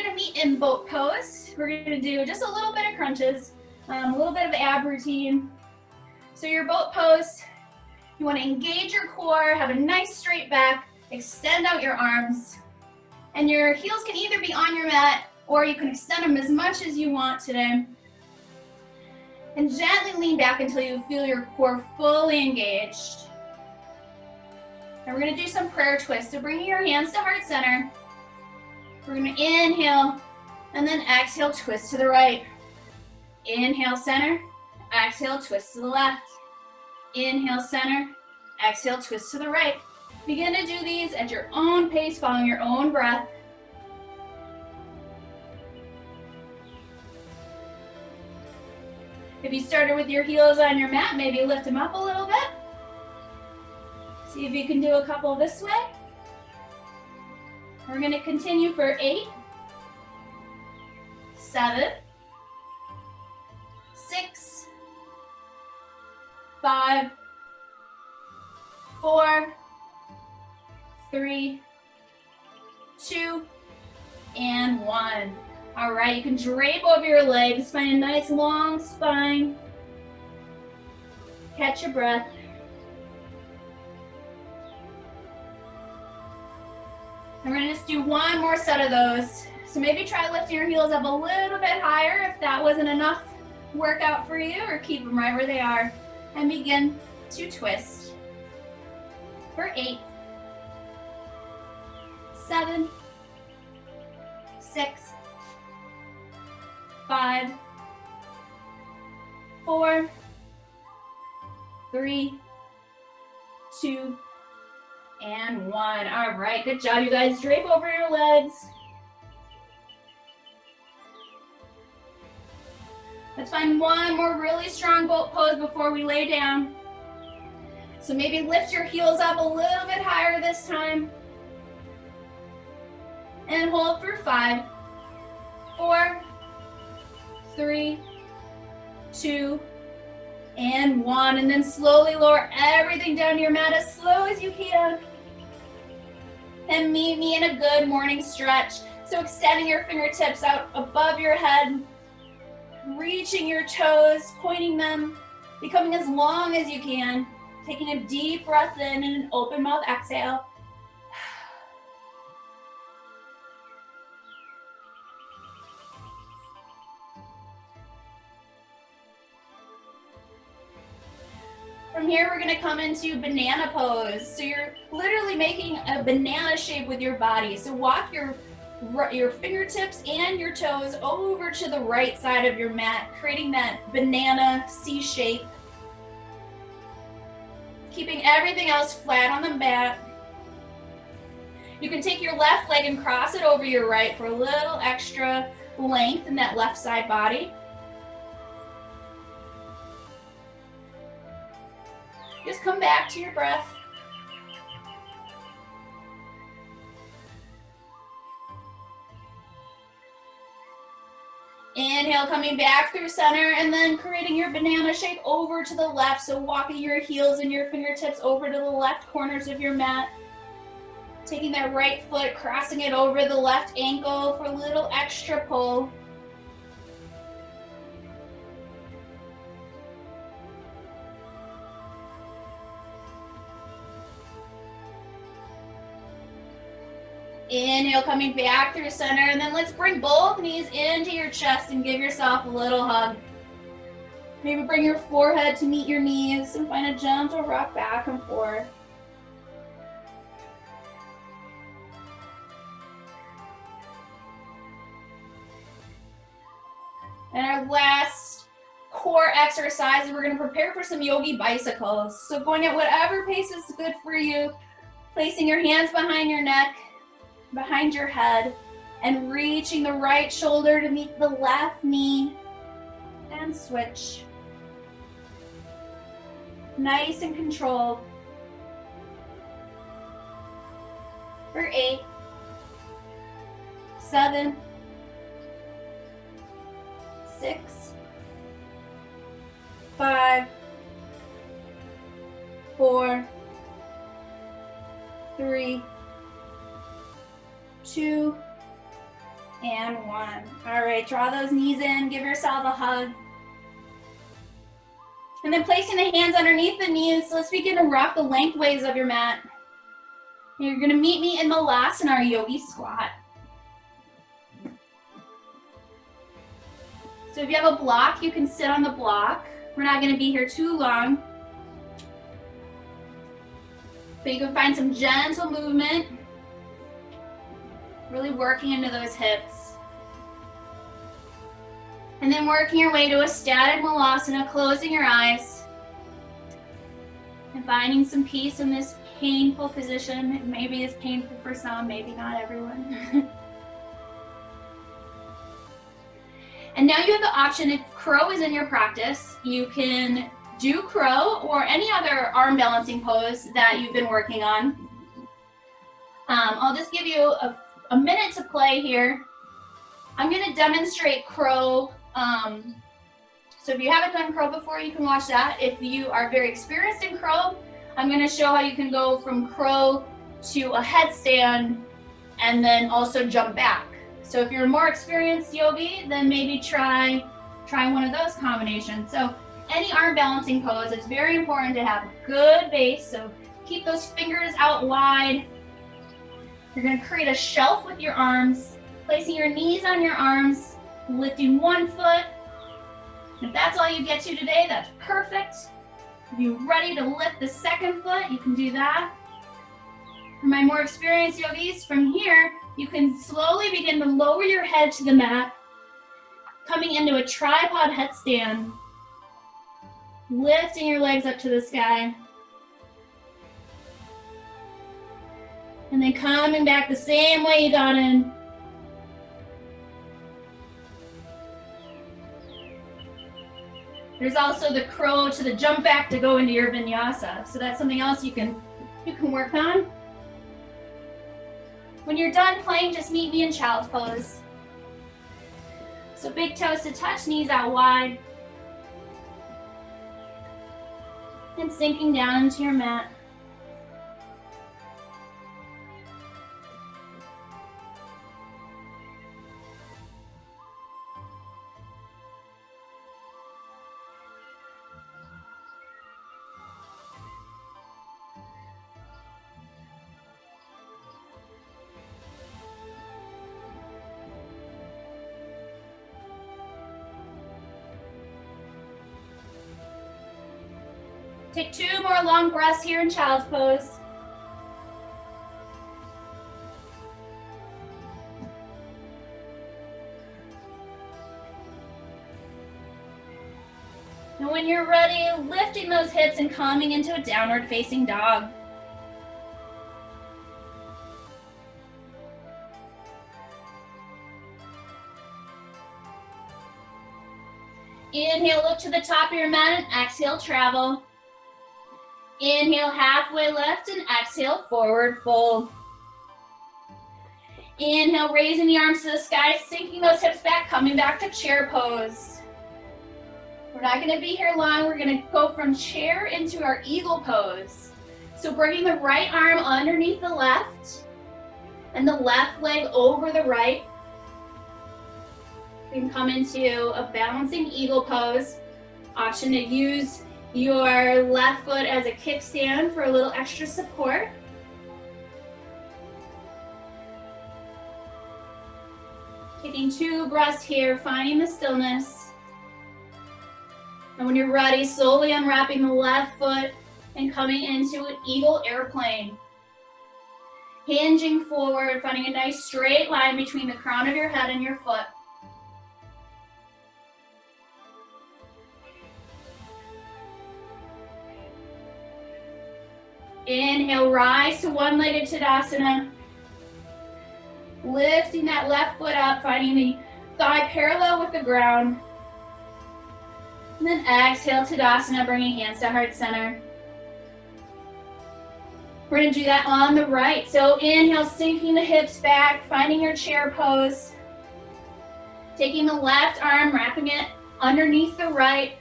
gonna meet in boat pose. We're gonna do just a little bit of crunches, a little bit of ab routine. So your boat pose, you wanna engage your core, have a nice straight back, extend out your arms, and your heels can either be on your mat or you can extend them as much as you want today. And gently lean back until you feel your core fully engaged. And we're gonna do some prayer twists. So bringing your hands to heart center. We're gonna inhale and then exhale, twist to the right. Inhale, center, exhale, twist to the left. Inhale, center, exhale, twist to the right. Begin to do these at your own pace, following your own breath. If you started with your heels on your mat, maybe lift them up a little bit. See if you can do a couple this way. We're going to continue for 8, 7, 6, 5, 4, 3, 2, and 1. All right, you can drape over your legs, find a nice long spine. Catch your breath. And we're gonna just do one more set of those. So maybe try lifting your heels up a little bit higher if that wasn't enough workout for you, or keep them right where they are. And begin to twist. For 8, 7, 6, 5, 4, 3, 2, and 1. All right, good job, you guys. Drape over your legs. Let's find one more really strong boat pose before we lay down. So maybe lift your heels up a little bit higher this time. And hold for 5, 4, 3, 2, and 1. And then slowly lower everything down to your mat as slow as you can. And meet me in a good morning stretch. So extending your fingertips out above your head, reaching your toes, pointing them, becoming as long as you can. Taking a deep breath in and an open mouth exhale. From here, we're gonna come into banana pose. So you're literally making a banana shape with your body. So walk your fingertips and your toes over to the right side of your mat, creating that banana C shape. Keeping everything else flat on the mat. You can take your left leg and cross it over your right for a little extra length in that left side body. Just come back to your breath. Inhale, coming back through center, and then creating your banana shape over to the left. So walking your heels and your fingertips over to the left corners of your mat. Taking that right foot, crossing it over the left ankle for a little extra pull. Inhale, coming back through center, and then let's bring both knees into your chest and give yourself a little hug. Maybe bring your forehead to meet your knees and find a gentle rock back and forth. And our last core exercise, we're going to prepare for some yogi bicycles. So going at whatever pace is good for you, placing your hands behind your neck, behind your head, and reaching the right shoulder to meet the left knee, and switch. Nice and controlled. For 8, 7, 6, 5, 4, 3, 2, and 1. All right, draw those knees in, give yourself a hug. And then placing the hands underneath the knees, let's begin to rock the lengthways of your mat. You're gonna meet me in Malasana, our yogi squat. So if you have a block, you can sit on the block. We're not gonna be here too long. But you can find some gentle movement, really working into those hips. And then working your way to a static Malasana, closing your eyes. And finding some peace in this painful position. Maybe it's painful for some, maybe not everyone. And now you have the option, if crow is in your practice, you can do crow or any other arm balancing pose that you've been working on. I'll just give you a minute to play here. I'm going to demonstrate crow. So if you haven't done crow before, you can watch that. If you are very experienced in crow, I'm going to show how you can go from crow to a headstand and then also jump back. So if you're a more experienced yogi, then maybe try one of those combinations. So any arm balancing pose, it's very important to have good base. So keep those fingers out wide. You're going to create a shelf with your arms, placing your knees on your arms, lifting one foot. If that's all you get to today, that's perfect. If you're ready to lift the second foot, you can do that. For my more experienced yogis, from here, you can slowly begin to lower your head to the mat, coming into a tripod headstand, lifting your legs up to the sky, and then coming back the same way you got in. There's also the crow to the jump back to go into your vinyasa. So that's something else you can work on. When you're done playing, just meet me in child's pose. So big toes to touch, knees out wide. And sinking down into your mat. Take 2 more long breaths here in child's pose. And when you're ready, lifting those hips and coming into a downward facing dog. Inhale, look to the top of your mat and exhale, travel. Inhale, halfway lift, and exhale, forward fold. Inhale, raising the arms to the sky, sinking those hips back, coming back to chair pose. We're not going to be here long. We're going to go from chair into our eagle pose. So bringing the right arm underneath the left, and the left leg over the right. You can come into a balancing eagle pose. Option to use your left foot as a kickstand for a little extra support. Taking 2 breaths here, finding the stillness. And when you're ready, slowly unwrapping the left foot and coming into an eagle airplane. Hinging forward, finding a nice straight line between the crown of your head and your foot. Inhale, rise to one-legged Tadasana. Lifting that left foot up, finding the thigh parallel with the ground. And then exhale, Tadasana, bringing hands to heart center. We're going to do that on the right. So inhale, sinking the hips back, finding your chair pose. Taking the left arm, wrapping it underneath the right,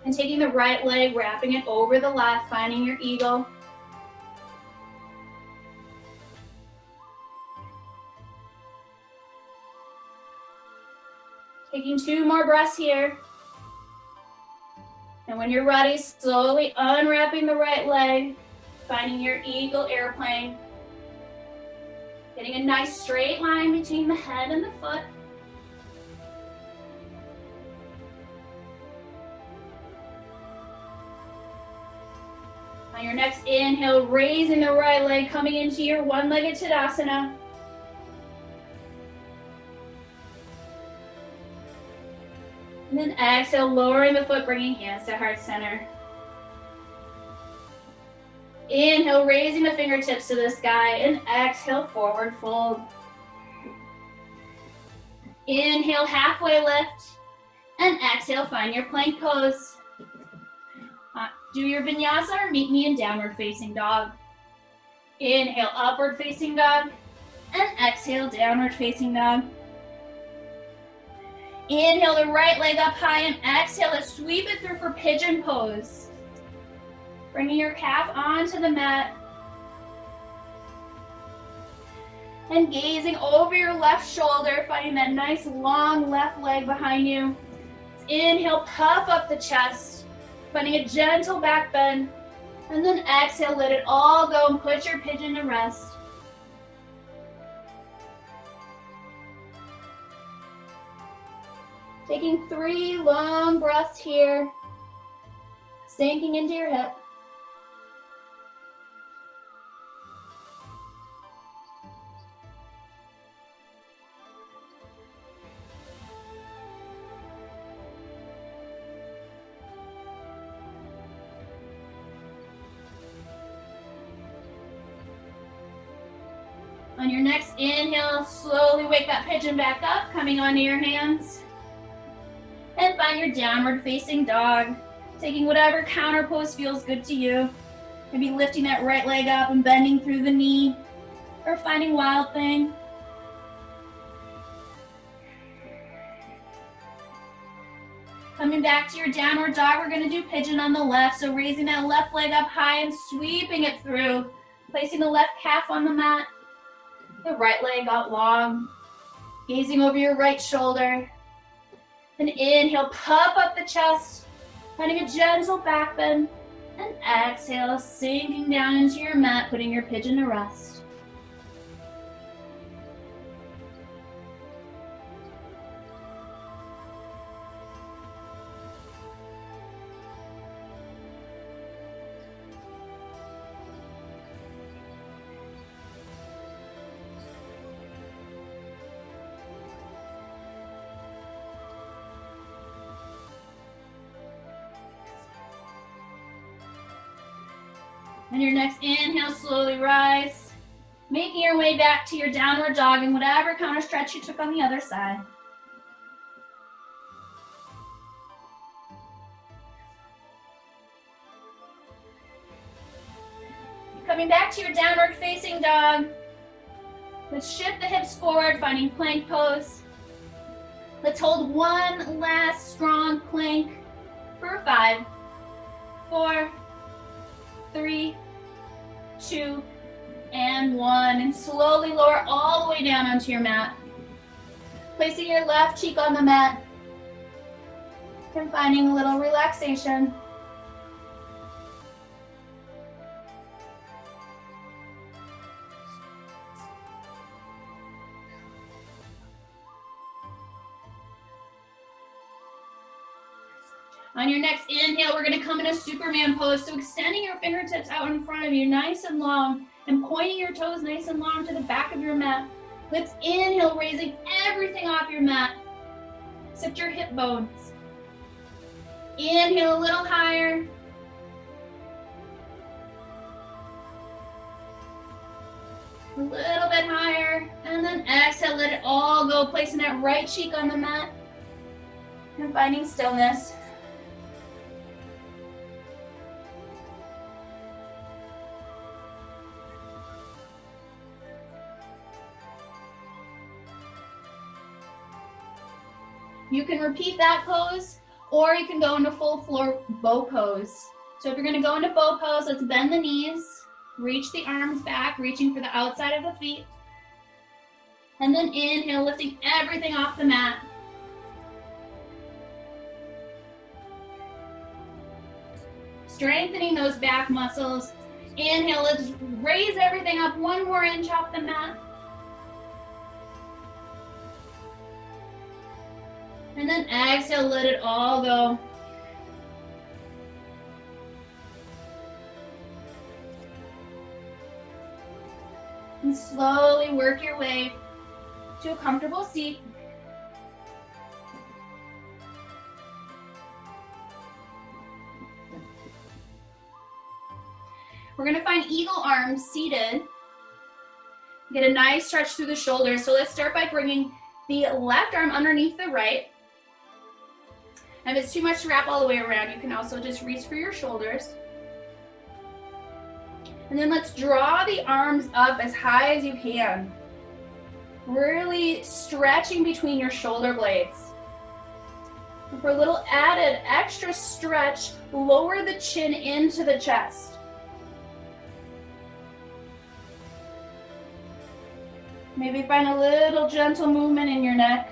and taking the right leg, wrapping it over the left, finding your eagle. Taking 2 more breaths here. And when you're ready, slowly unwrapping the right leg, finding your eagle airplane. Getting a nice straight line between the head and the foot. On your next inhale, raising the right leg, coming into your one-legged Tadasana. And then exhale, lowering the foot, bringing hands to heart center. Inhale, raising the fingertips to the sky, and exhale, forward fold. Inhale, halfway lift, and exhale, find your plank pose. Do your vinyasa or meet me in downward facing dog. Inhale, upward facing dog, and exhale, downward facing dog. Inhale the right leg up high and exhale to sweep it through for pigeon pose. Bringing your calf onto the mat. And gazing over your left shoulder, finding that nice long left leg behind you. Inhale, puff up the chest, finding a gentle back bend. And then exhale, let it all go and put your pigeon to rest. Taking 3 long breaths here, sinking into your hip. On your next inhale, slowly wake that pigeon back up, coming onto your hands. And find your downward facing dog. Taking whatever counter pose feels good to you. Maybe lifting that right leg up and bending through the knee. Or finding Wild Thing. Coming back to your downward dog, we're going to do pigeon on the left. So raising that left leg up high and sweeping it through. Placing the left calf on the mat. The right leg out long. Gazing over your right shoulder. And inhale, puff up the chest, finding a gentle back bend. And exhale, sinking down into your mat, putting your pigeon to rest. On your next inhale, slowly rise, making your way back to your downward dog and whatever counter stretch you took on the other side. Coming back to your downward facing dog, let's shift the hips forward, finding plank pose. Let's hold one last strong plank for 5, 4, 3, 2, and 1. And slowly lower all the way down onto your mat. Placing your left cheek on the mat. And finding a little relaxation. On your next inhale, we're going to come in a Superman pose. So extending your fingertips out in front of you, nice and long, and pointing your toes nice and long to the back of your mat. Let's inhale, raising everything off your mat, except your hip bones. Inhale a little higher. A little bit higher. And then exhale, let it all go, placing that right cheek on the mat and finding stillness. You can repeat that pose, or you can go into full floor bow pose. So if you're gonna go into bow pose, let's bend the knees, reach the arms back, reaching for the outside of the feet. And then inhale, lifting everything off the mat. strengthening those back muscles. Inhale, let's raise everything up 1 more inch off the mat. And then exhale, let it all go. And slowly work your way to a comfortable seat. We're gonna find eagle arms seated. Get a nice stretch through the shoulders. So let's start by bringing the left arm underneath the right. And if it's too much to wrap all the way around, you can also just reach for your shoulders. And then let's draw the arms up as high as you can. Really stretching between your shoulder blades. And for a little added extra stretch, lower the chin into the chest. Maybe find a little gentle movement in your neck.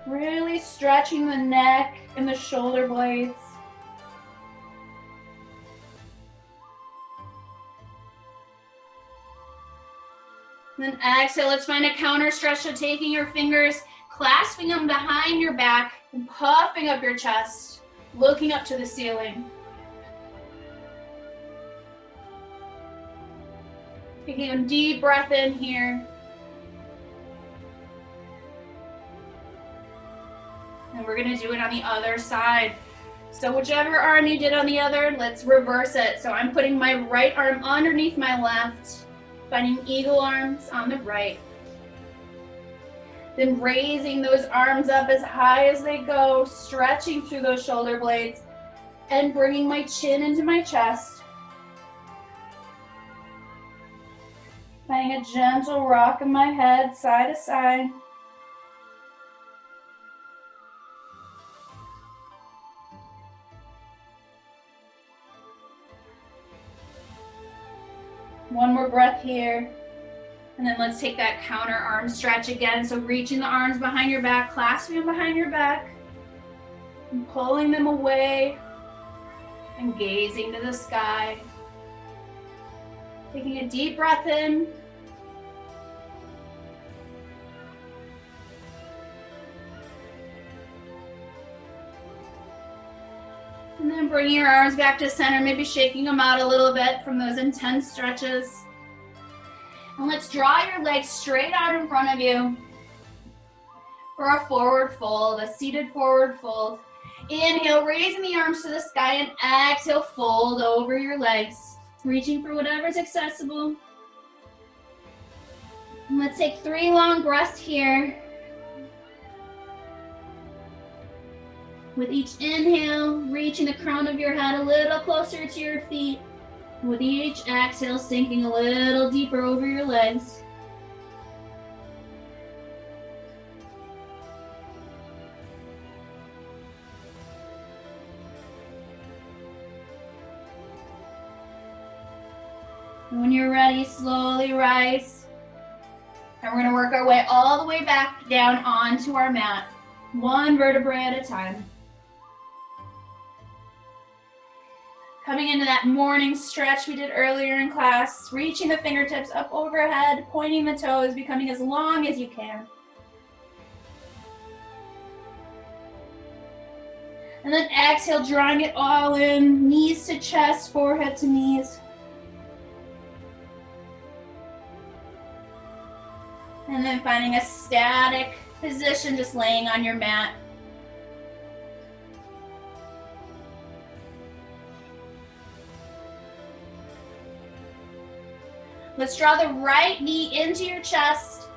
Really stretching the neck and the shoulder blades. And then exhale, let's find a counter stretch. So taking your fingers, clasping them behind your back and puffing up your chest, looking up to the ceiling. Taking a deep breath in here. And we're gonna do it on the other side. So whichever arm you did on the other, let's reverse it. So I'm putting my right arm underneath my left, finding eagle arms on the right. Then raising those arms up as high as they go, stretching through those shoulder blades, and bringing my chin into my chest. Finding a gentle rock in my head, side to side. One more breath here. And then let's take that counter arm stretch again. So reaching the arms behind your back, clasping them behind your back, and pulling them away, and gazing to the sky. Taking a deep breath in. And then bringing your arms back to center, maybe shaking them out a little bit from those intense stretches. And let's draw your legs straight out in front of you for a forward fold, a seated forward fold. Inhale, raising the arms to the sky, and exhale, fold over your legs, reaching for whatever's accessible. And let's take 3 long breaths here. With each inhale, reaching the crown of your head a little closer to your feet. With each exhale, sinking a little deeper over your legs. And when you're ready, slowly rise. And we're going to work our way all the way back down onto our mat, 1 vertebrae at a time. Coming into that morning stretch we did earlier in class, reaching the fingertips up overhead, pointing the toes, becoming as long as you can. And then exhale, drawing it all in, knees to chest, forehead to knees. And then finding a static position, just laying on your mat. Let's draw the right knee into your chest.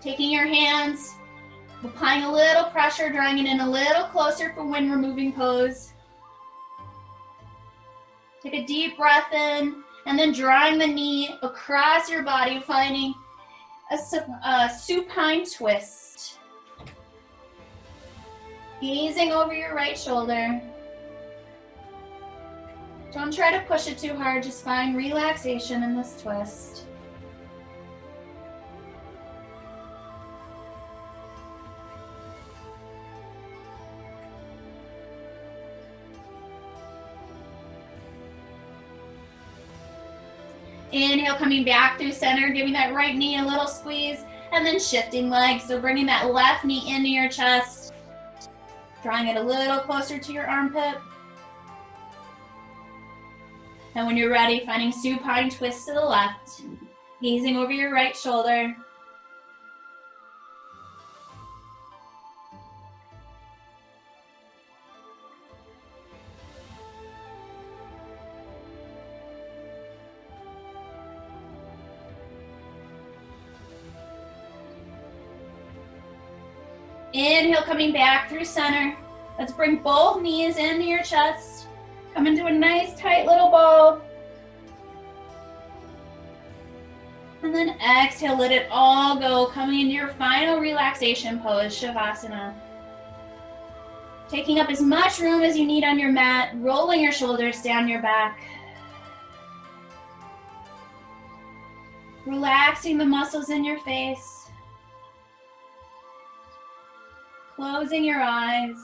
Taking your hands, applying a little pressure, drawing it in a little closer for when removing pose. Take a deep breath in, and then drawing the knee across your body, finding a supine twist. Gazing over your right shoulder. Don't try to push it too hard, just find relaxation in this twist. Inhale, coming back through center, giving that right knee a little squeeze, and then shifting legs. So bringing that left knee into your chest, drawing it a little closer to your armpit. And when you're ready, finding supine twist to the left, gazing over your right shoulder. Inhale, coming back through center. Let's bring both knees into your chest. Come into a nice tight little ball. And then exhale, let it all go, coming into your final relaxation pose, Shavasana. Taking up as much room as you need on your mat, rolling your shoulders down your back. Relaxing the muscles in your face. Closing your eyes.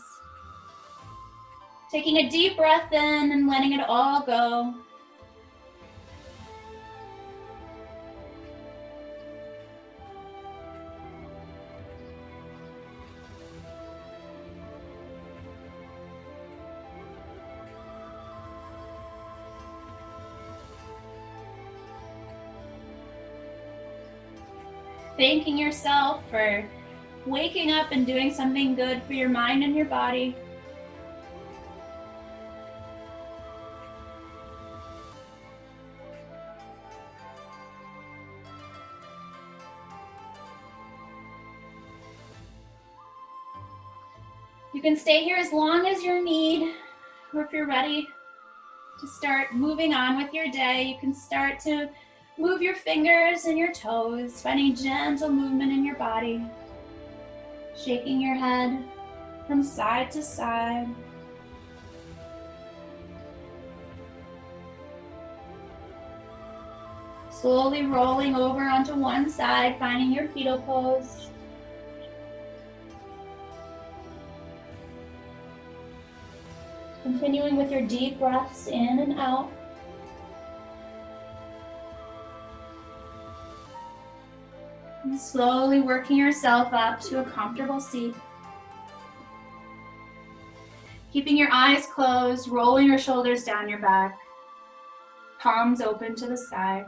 Taking a deep breath in and letting it all go. Thanking yourself for waking up and doing something good for your mind and your body. You can stay here as long as you need, or if you're ready to start moving on with your day, you can start to move your fingers and your toes, finding gentle movement in your body. Shaking your head from side to side. Slowly rolling over onto one side, finding your fetal pose. Continuing with your deep breaths in and out. And slowly working yourself up to a comfortable seat. Keeping your eyes closed, rolling your shoulders down your back. Palms open to the sky.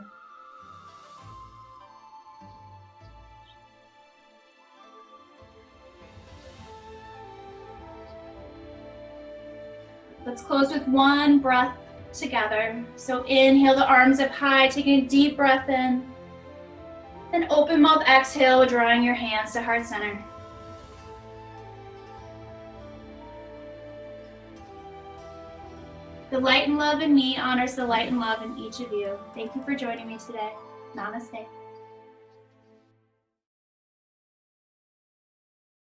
Let's close with one breath together. So inhale the arms up high, taking a deep breath in. Then open mouth exhale, drawing your hands to heart center. The light and love in me honors the light and love in each of you. Thank you for joining me today. Namaste.